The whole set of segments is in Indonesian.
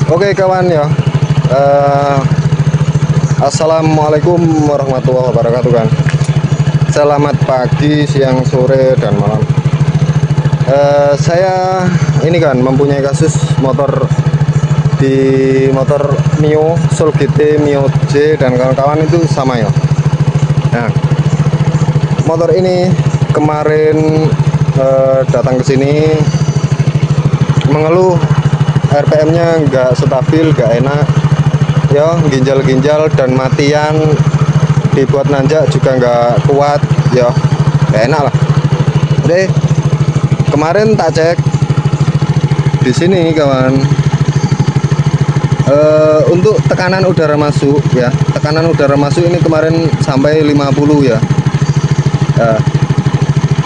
Oke kawan ya, Assalamualaikum warahmatullahi wabarakatuh kan. Selamat pagi, siang, sore, dan malam. Saya ini kan mempunyai kasus motor Mio, Soul GT, Mio J dan kawan-kawan itu sama ya. Nah, motor ini kemarin datang ke sini mengeluh RPM-nya nggak stabil, nggak enak ya, ginjal-ginjal dan matian, dibuat nanjak juga nggak kuat ya, nggak enak lah. Oke, kemarin tak cek di sini kawan, untuk tekanan udara masuk ya, tekanan udara masuk ini kemarin sampai 50 ya.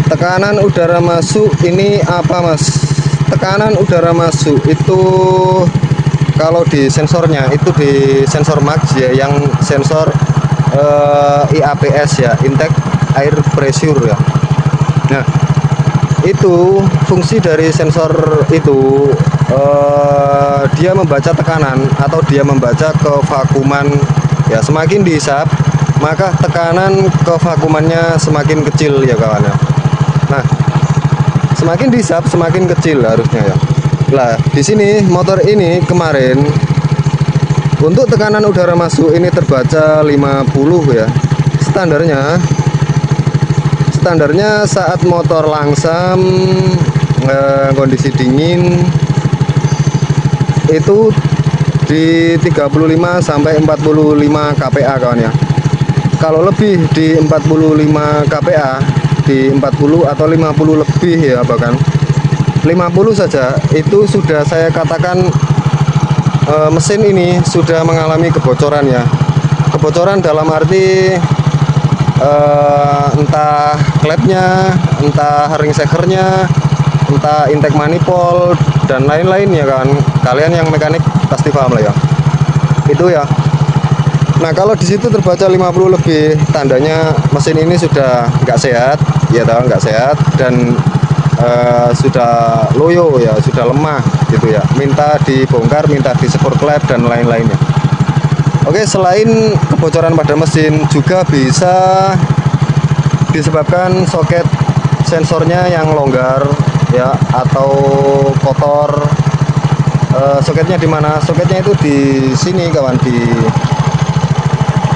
Tekanan udara masuk ini apa mas? Tekanan udara masuk itu kalau di sensornya itu di sensor max ya, yang sensor IAPS ya, intake air pressure ya. Nah, itu fungsi dari sensor itu, dia membaca tekanan atau dia membaca kevakuman ya. Semakin dihisap maka tekanan kevakumannya semakin kecil ya kawan ya. Nah, semakin dihisap semakin kecil harusnya ya. Lah di sini motor ini kemarin untuk tekanan udara masuk ini terbaca 50 ya. Standarnya saat motor langsam, kondisi dingin itu di 35 sampai 45 kPa kawan ya. Kalau lebih di 45 kPa, di 40 atau 50 lebih ya, bahkan 50 saja itu sudah saya katakan mesin ini sudah mengalami kebocoran ya. Kebocoran dalam arti entah klepnya, entah ring shakernya, entah intake manifold dan lain-lain ya kan. Kalian yang mekanik pasti paham lah ya. Itu ya. Nah, kalau di situ terbaca 50 lebih, tandanya mesin ini sudah nggak sehat, ya tahu nggak sehat, dan sudah loyo ya, sudah lemah gitu ya. Minta dibongkar, minta dispor klep dan lain-lainnya. Oke, selain kebocoran pada mesin juga bisa disebabkan soket sensornya yang longgar ya, atau kotor. Soketnya di mana? Soketnya itu di sini kawan, di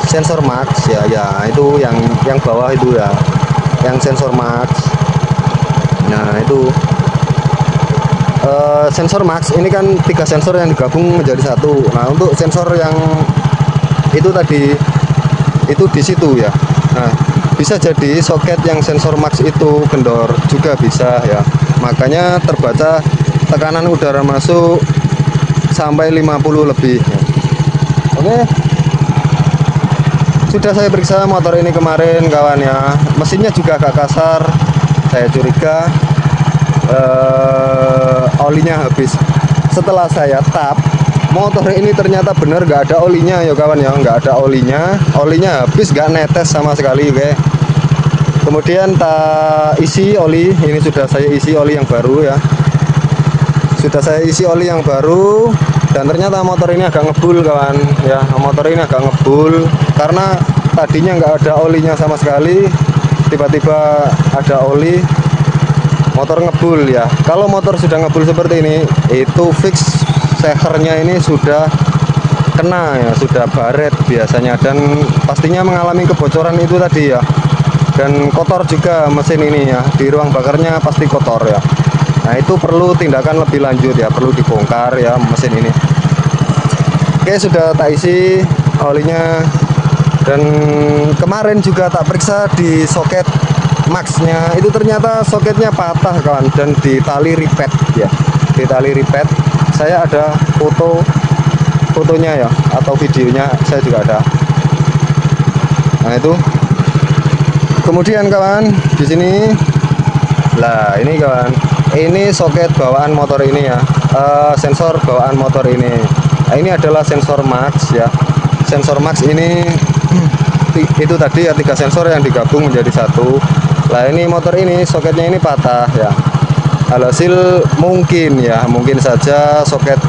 sensor max ya, itu yang bawah itu ya, yang sensor max. Nah itu sensor max ini kan 3 sensor yang digabung menjadi satu. Nah, untuk sensor yang itu tadi itu di situ ya. Nah, bisa jadi soket yang sensor max itu kendor juga bisa ya, makanya terbaca tekanan udara masuk sampai 50 lebih ya. Oke, sudah saya periksa motor ini kemarin kawan ya. Mesinnya juga agak kasar, saya curiga olinya habis. Setelah saya tap motor ini ternyata benar nggak ada olinya ya kawan ya, nggak ada olinya habis, nggak netes sama sekali. Oke, kemudian tak isi oli, ini sudah saya isi oli yang baru ya, dan ternyata motor ini agak ngebul kawan ya. Motor ini agak ngebul karena tadinya nggak ada olinya sama sekali, tiba-tiba ada oli, motor ngebul ya. Kalau motor sudah ngebul seperti ini, itu fix shakernya ini sudah kena ya, sudah baret biasanya, dan pastinya mengalami kebocoran itu tadi ya. Dan kotor juga mesin ini ya, di ruang bakarnya pasti kotor ya. Nah, itu perlu tindakan lebih lanjut ya, perlu dibongkar ya mesin ini. Oke, sudah tak isi olinya, dan kemarin juga tak periksa di soket maxnya, itu ternyata soketnya patah kawan, dan ditali ripet ya, ditali ripet. Saya ada fotonya ya, atau videonya saya juga ada. Nah itu. Kemudian kawan di sini, lah ini kawan, ini soket bawaan motor ini ya, sensor bawaan motor ini. Nah, ini adalah sensor max ya. Sensor max ini itu tadi ya, 3 sensor yang digabung menjadi satu. Lah ini motor ini soketnya ini patah ya. Alhasil mungkin saja soket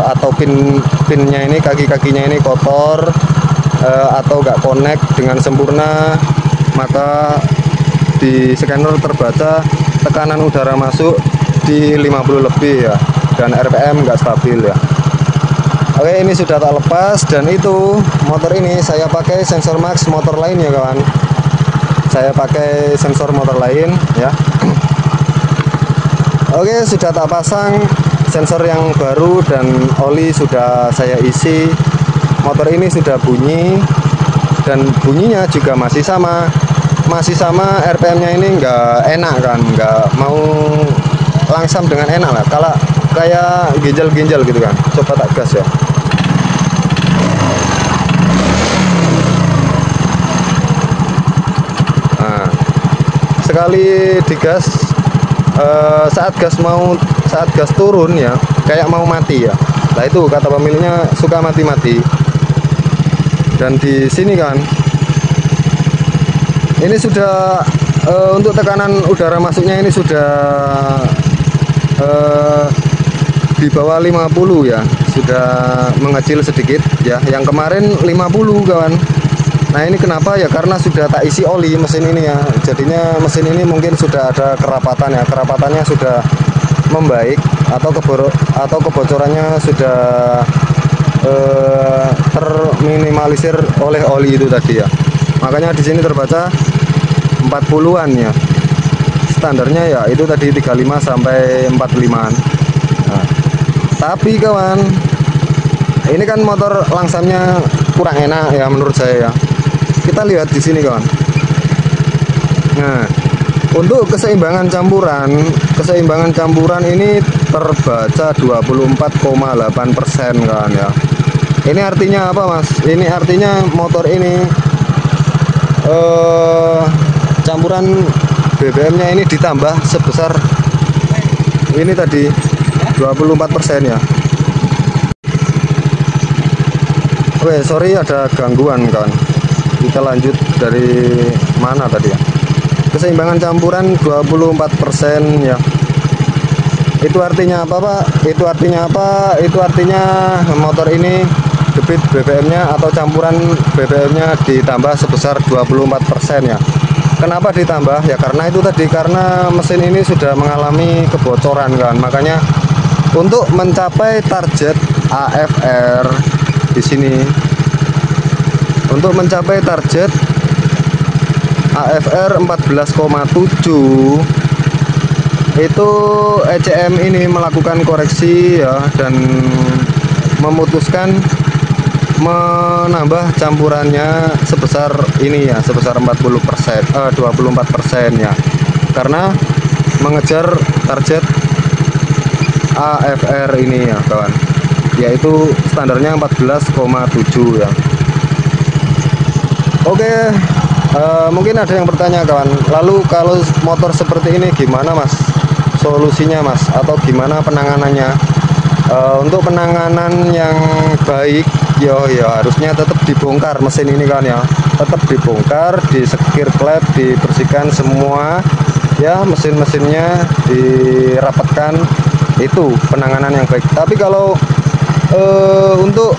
atau pinnya ini, kaki-kakinya ini kotor atau nggak connect dengan sempurna, maka di scanner terbaca tekanan udara masuk di 50 lebih ya, dan RPM nggak stabil ya. Oke, ini sudah tak lepas, dan itu motor ini saya pakai sensor max motor lain ya kawan. Saya pakai sensor motor lain ya. Oke, sudah tak pasang sensor yang baru dan oli sudah saya isi. Motor ini sudah bunyi, dan bunyinya juga masih sama RPM-nya ini nggak enak kan, nggak mau langsam dengan enak lah, kalau kayak ginjal-ginjal gitu kan. Coba tak gas ya. Nah, sekali digas, saat gas turun ya, kayak mau mati ya. Nah itu kata pemiliknya, suka mati-mati. Dan di sini kan, ini sudah untuk tekanan udara masuknya ini sudah di bawah 50 ya, sudah mengecil sedikit ya. Yang kemarin 50 kawan. Nah ini kenapa ya, karena sudah tak isi oli mesin ini ya. Jadinya mesin ini mungkin sudah ada kerapatan ya, kerapatannya sudah membaik, atau kebocorannya sudah terminimalisir oleh oli itu tadi ya. Makanya di sini terbaca 40-an ya. Standarnya ya itu tadi 35 sampai 45-an. Nah, tapi kawan, ini kan motor langsamnya kurang enak ya menurut saya ya. Kita lihat di sini kawan. Nah, untuk keseimbangan campuran ini terbaca 24,8% kawan ya. Ini artinya apa mas? Ini artinya motor ini campuran BBM-nya ini ditambah sebesar ini tadi 24% ya. Oke, sorry ada gangguan kan. Kita lanjut dari mana tadi ya? Keseimbangan campuran 24% ya. Itu artinya apa Pak? Itu artinya apa? Itu artinya motor ini debit BBM-nya atau campuran BBM-nya ditambah sebesar 24% ya. Kenapa ditambah? Ya karena itu tadi, karena mesin ini sudah mengalami kebocoran kan. Makanya untuk mencapai target AFR di sini, untuk mencapai target AFR 14,7 itu ECM ini melakukan koreksi ya, dan memutuskan menambah campurannya sebesar ini ya, sebesar 24% ya, karena mengejar target AFR ini ya kawan, yaitu standarnya 14,7 ya. Oke, mungkin ada yang bertanya kawan, lalu kalau motor seperti ini gimana mas solusinya mas, atau gimana penanganannya? Untuk penanganan yang baik ya harusnya tetap dibongkar mesin ini kan ya, tetap dibongkar, disekir klep, dibersihkan semua ya, mesinnya dirapatkan, itu penanganan yang baik. Tapi kalau untuk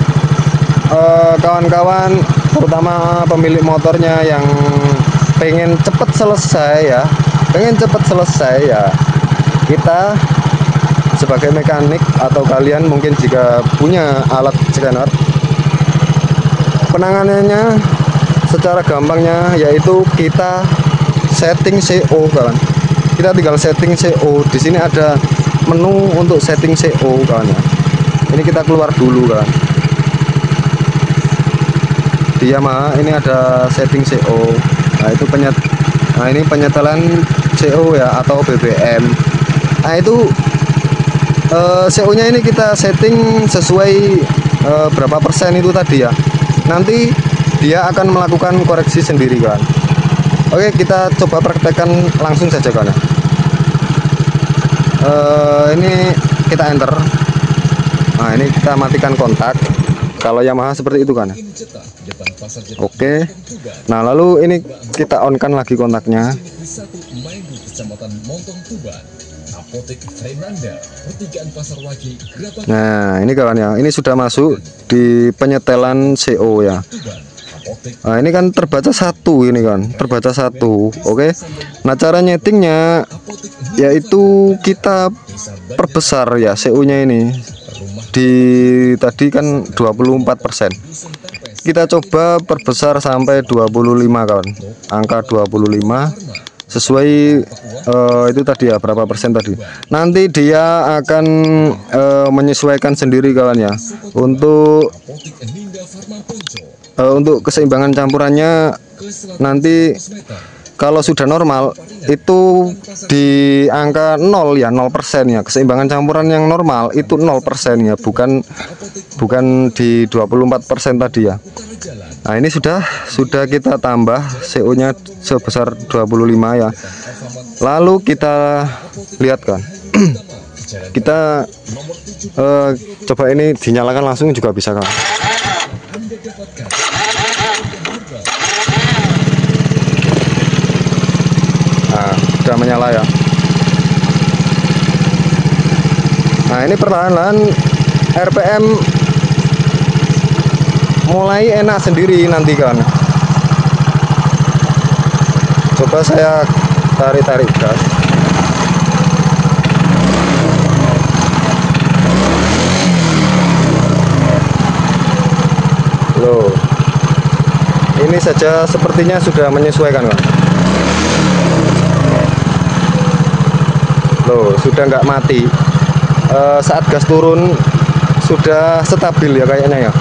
kawan-kawan terutama pemilik motornya yang pengen cepet selesai ya, kita sebagai mekanik atau kalian mungkin jika punya alat scanner, penanganannya secara gampangnya yaitu kita setting CO kawan. Kita tinggal setting CO. Di sini ada menu untuk setting CO kawan ya. Ini kita keluar dulu kawan. Di Yamaha ini ada setting CO. Nah itu ini penyetelan CO ya, atau BBM. Nah itu CO-nya ini kita setting sesuai berapa persen itu tadi ya. Nanti dia akan melakukan koreksi sendiri kan. Oke, kita coba praktekkan langsung saja kan. Ini kita enter. Nah ini kita matikan kontak. Kalau Yamaha seperti itu kan. Oke. Nah lalu ini kita on kan lagi kontaknya. Wagi, Kecamatan Montong, Tuban. Apotek Fernanda, pertigaan Pasar Wagi, Gerabak. Nah, ini kawan ya, ini sudah masuk di penyetelan CO ya. Nah, ini kan terbaca satu, ini kan terbaca satu. Oke. Nah, cara nyetingnya yaitu kita perbesar ya CO-nya ini. Di tadi kan 24%. Kita coba perbesar sampai 25 kawan. Angka 25 sesuai itu tadi ya, berapa persen tadi. Nanti dia akan menyesuaikan sendiri kawan ya. Untuk keseimbangan campurannya nanti kalau sudah normal itu di angka 0 ya, 0% ya. Keseimbangan campuran yang normal itu 0% ya, bukan di 24% tadi ya. Nah, ini sudah kita tambah CO-nya sebesar 25 ya. Lalu kita lihat kan. Kita coba ini dinyalakan langsung juga bisa kan. Nah, sudah menyala ya. Nah, ini perlahan-lahan RPM mulai enak sendiri nanti kan. Coba saya tarik gas. Loh, ini saja sepertinya sudah menyesuaikan kan. Loh, sudah nggak mati. Saat gas turun sudah stabil ya kayaknya ya.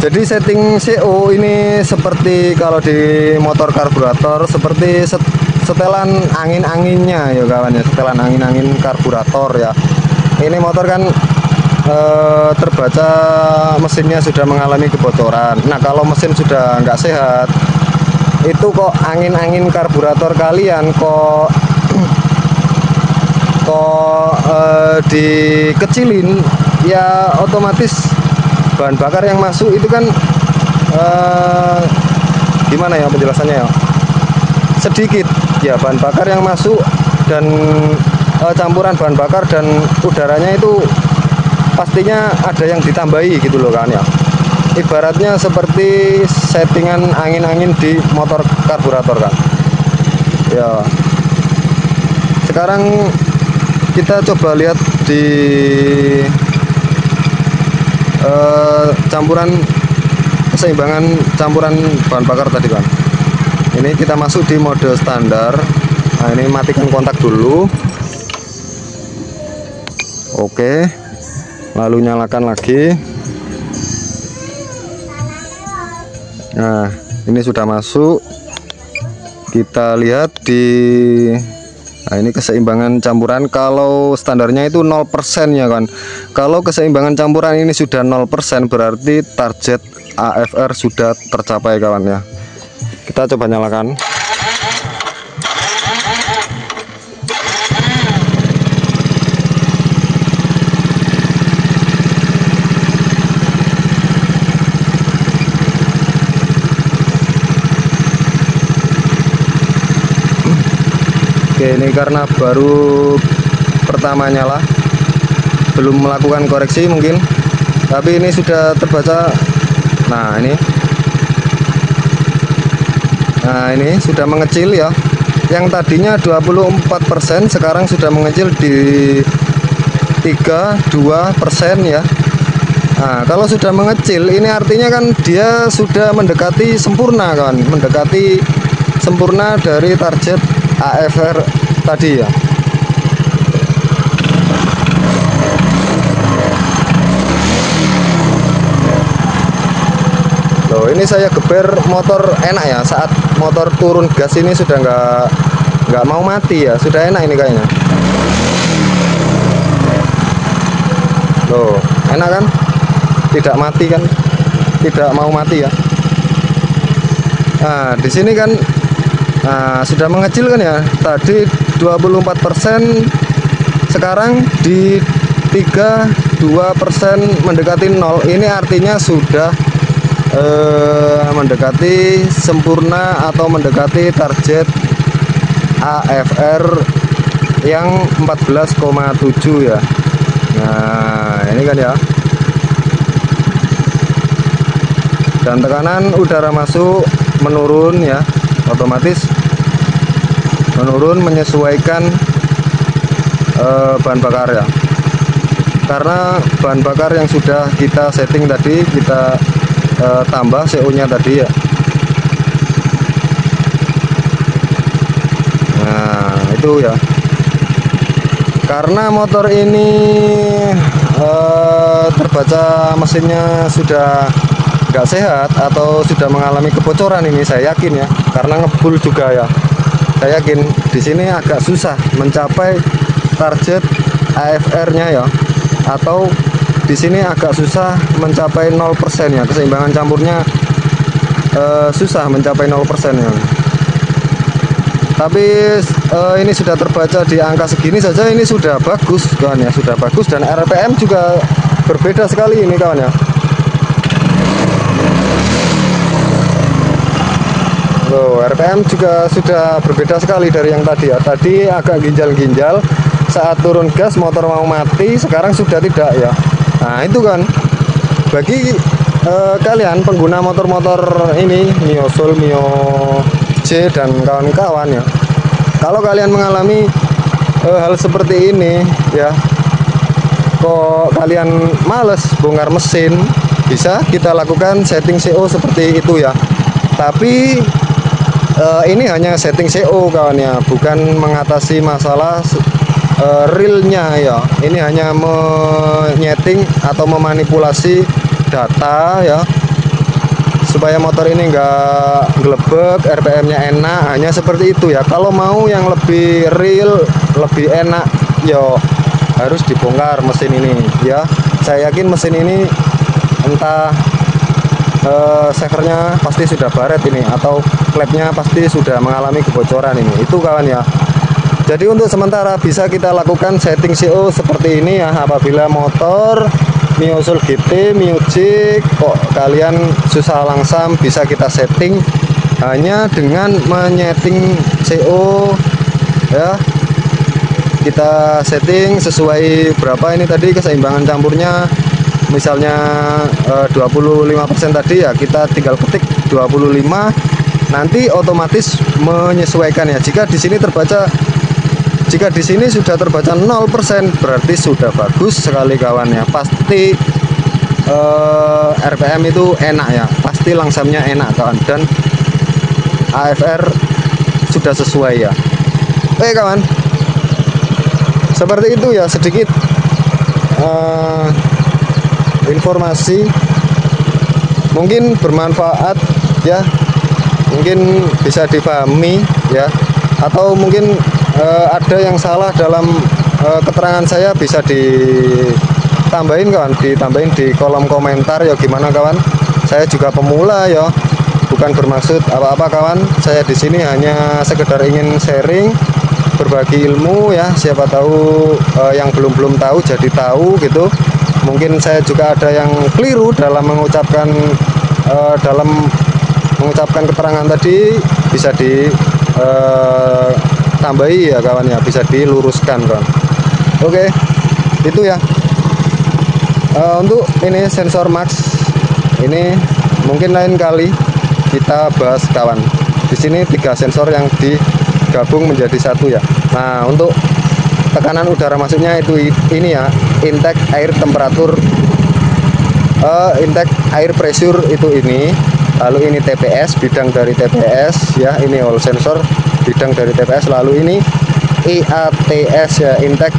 Jadi setting CO ini seperti kalau di motor karburator, seperti setelan angin-anginnya ya kawan ya, setelan angin-angin karburator ya. Ini motor kan terbaca mesinnya sudah mengalami kebocoran. Nah, kalau mesin sudah nggak sehat, itu kok angin-angin karburator kalian kok dikecilin ya, otomatis bahan bakar yang masuk itu kan gimana ya penjelasannya ya, sedikit ya bahan bakar yang masuk dan campuran bahan bakar dan udaranya itu pastinya ada yang ditambahi gitu loh kan ya. Ibaratnya seperti settingan angin-angin di motor karburator kan ya. Sekarang kita coba lihat di campuran keseimbangan campuran bahan bakar tadi kan. Ini kita masuk di mode standar. Nah, ini matikan kontak dulu. Oke, lalu nyalakan lagi. Nah, ini sudah masuk. Kita lihat di nah, ini keseimbangan campuran. Kalau standarnya itu 0% ya kan. Kalau keseimbangan campuran ini sudah 0%, berarti target AFR sudah tercapai kawan ya. Kita coba nyalakan. Oke, ini karena baru pertama nyala, belum melakukan koreksi mungkin, tapi ini sudah terbaca. Nah, ini sudah mengecil ya. Yang tadinya 24% sekarang sudah mengecil di 32% ya. Nah, kalau sudah mengecil ini artinya kan dia sudah mendekati sempurna kan, mendekati sempurna dari target AFR tadi ya. Loh, ini saya geber motor enak ya, saat motor turun gas ini sudah nggak mau mati ya, sudah enak ini kayaknya. Loh, enak kan, tidak mati kan, tidak mau mati ya. Nah, di sini kan sudah mengecil kan ya, tadi 24%, sekarang di 32% mendekati 0. Ini artinya sudah mendekati sempurna atau mendekati target AFR yang 14,7 ya. Nah ini kan ya, dan tekanan udara masuk menurun ya, otomatis menurun menyesuaikan bahan bakar ya, karena bahan bakar yang sudah kita setting tadi, kita tambah CO nya tadi ya. Nah itu ya, karena motor ini terbaca mesinnya sudah nggak sehat atau sudah mengalami kebocoran ini, saya yakin ya, karena ngebul juga ya, saya yakin di sini agak susah mencapai target AFR-nya ya, atau di sini agak susah mencapai 0% ya, keseimbangan campurnya susah mencapai 0% ya. Tapi ini sudah terbaca di angka segini saja, ini sudah bagus kawan ya, sudah bagus, dan RPM juga berbeda sekali ini kawan ya. Loh, RPM juga sudah berbeda sekali dari yang tadi ya. Tadi agak ginjal-ginjal, saat turun gas motor mau mati, sekarang sudah tidak ya. Nah itu kan, bagi kalian pengguna motor-motor ini, Mio Soul, Mio J dan kawan-kawan ya, kalau kalian mengalami hal seperti ini ya, kok kalian males bongkar mesin, bisa kita lakukan setting CO seperti itu ya. Tapi ini hanya setting CO kawan ya, bukan mengatasi masalah realnya ya. Ini hanya menyeting atau memanipulasi data ya, supaya motor ini enggak gelebek, RPM-nya enak, hanya seperti itu ya. Kalau mau yang lebih real, lebih enak yo, harus dibongkar mesin ini ya. Saya yakin mesin ini entah sekernya pasti sudah baret ini, atau klepnya pasti sudah mengalami kebocoran ini, itu kawan ya. Jadi untuk sementara bisa kita lakukan setting CO seperti ini ya, apabila motor Mio Soul GT, Mio J kok kalian susah langsam, bisa kita setting hanya dengan menyeting CO ya. Kita setting sesuai berapa ini tadi keseimbangan campurnya, misalnya 25% tadi ya, kita tinggal ketik 25, nanti otomatis menyesuaikan ya. Jika di sini sudah terbaca 0%, berarti sudah bagus sekali kawan ya. Pasti RPM itu enak ya, pasti langsamnya enak kawan, dan AFR sudah sesuai ya. Oke kawan, seperti itu ya, sedikit informasi, mungkin bermanfaat ya, mungkin bisa dipahami ya, atau mungkin ada yang salah dalam keterangan saya, bisa ditambahin kawan, ditambahin di kolom komentar ya. Gimana kawan, saya juga pemula ya, bukan bermaksud apa-apa kawan, saya di sini hanya sekedar ingin sharing, berbagi ilmu ya, siapa tahu yang belum tahu jadi tahu gitu. Mungkin saya juga ada yang keliru dalam mengucapkan keterangan tadi, bisa ditambahi ya kawan ya, bisa diluruskan kawan. Oke, itu ya. Untuk ini sensor max ini mungkin lain kali kita bahas kawan. Di sini 3 sensor yang digabung menjadi satu ya. Nah untuk tekanan udara masuknya itu ini ya, intake air temperatur, intake air pressure itu ini, lalu ini TPS, bidang dari TPS ya, ini all sensor bidang dari TPS, lalu ini IATS ya, intake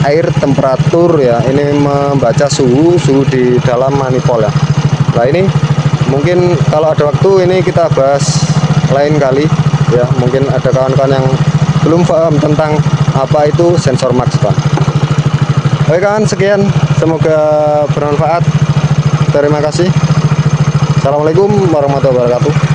air temperatur ya, ini membaca suhu di dalam manifold ya. Nah ini mungkin kalau ada waktu ini kita bahas lain kali ya, mungkin ada kawan-kawan yang belum paham tentang apa itu sensor max kawan. Oke kawan, sekian, semoga bermanfaat. Terima kasih. Assalamualaikum warahmatullahi wabarakatuh.